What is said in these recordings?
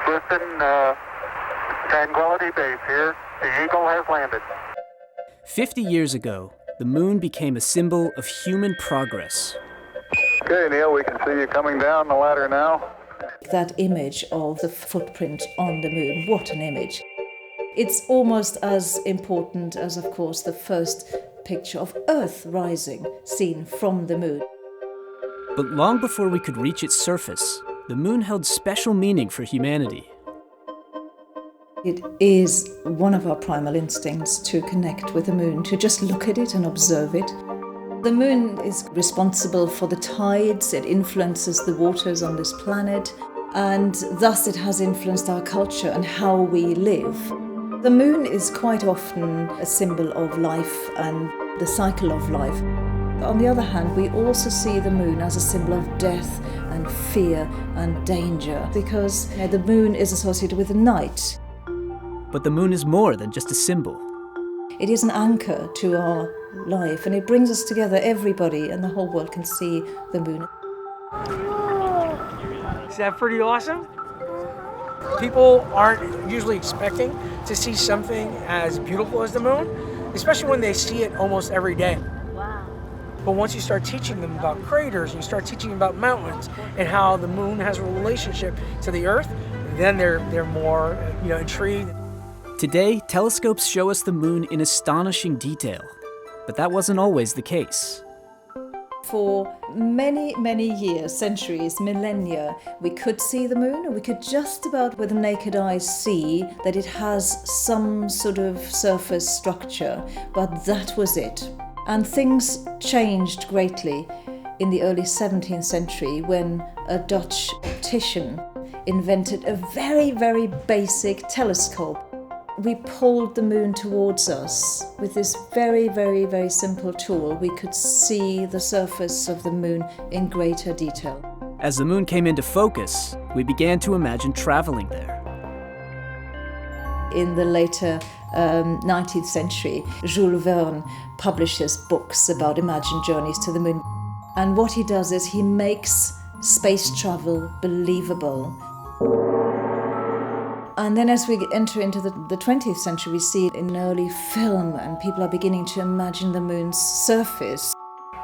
Houston, Tranquility Base here. The Eagle has landed. 50 years ago, the moon became a symbol of human progress. Okay, Neil, we can see you coming down the ladder now. That image of the footprint on the moon, what an image. It's almost as important as, of course, the first picture of Earth rising, seen from the moon. But long before we could reach its surface, the moon held special meaning for humanity. It is one of our primal instincts to connect with the moon, to just look at it and observe it. The moon is responsible for the tides, it influences the waters on this planet, and thus it has influenced our culture and how we live. The moon is quite often a symbol of life and the cycle of life. On the other hand, we also see the moon as a symbol of death and fear and danger, because the moon is associated with the night. But the moon is more than just a symbol. It is an anchor to our life, and it brings us together, everybody, and the whole world can see the moon. Is that pretty awesome? People aren't usually expecting to see something as beautiful as the moon, especially when they see it almost every day. Wow. But once you start teaching them about craters, and you start teaching them about mountains and how the moon has a relationship to the Earth, then they're more, intrigued. Today, telescopes show us the moon in astonishing detail. But that wasn't always the case. For many, many years, centuries, millennia, we could see the moon, and we could just about with the naked eye see that it has some sort of surface structure, but that was it. And things changed greatly in the early 17th century when a Dutch optician invented a very, very basic telescope. We pulled the moon towards us. With this very, very, very simple tool, we could see the surface of the moon in greater detail. As the moon came into focus, we began to imagine traveling there. In the later 19th century, Jules Verne publishes books about imagined journeys to the moon. And what he does is he makes space travel believable. And then as we enter into the 20th century, we see it in early film, and people are beginning to imagine the moon's surface.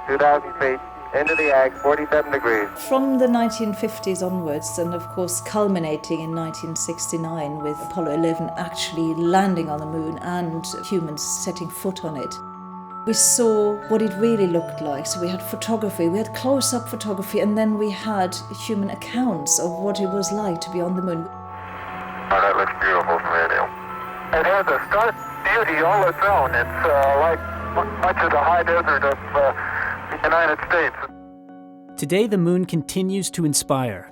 2,000 feet into the ag, 47 degrees. From the 1950s onwards, and of course culminating in 1969 with Apollo 11 actually landing on the moon and humans setting foot on it, we saw what it really looked like. So we had photography, we had close-up photography, and then we had human accounts of what it was like to be on the moon. Oh, that looks beautiful from here, Neil. It has a stark beauty all its own. It's like much of the high desert of the United States. Today, the moon continues to inspire.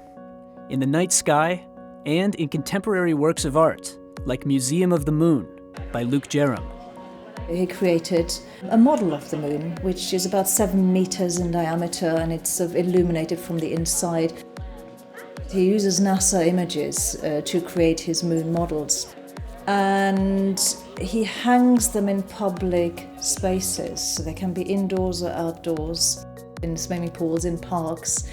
In the night sky and in contemporary works of art, like Museum of the Moon by Luke Jerram. He created a model of the moon, which is about 7 meters in diameter, and it's sort of illuminated from the inside. He uses NASA images to create his moon models. And he hangs them in public spaces, so they can be indoors or outdoors, in swimming pools, in parks,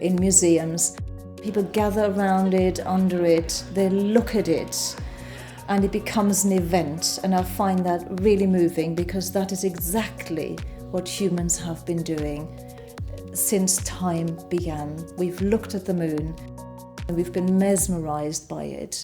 in museums. People gather around it, under it, they look at it, and it becomes an event. And I find that really moving, because that is exactly what humans have been doing since time began. We've looked at the moon and we've been mesmerized by it.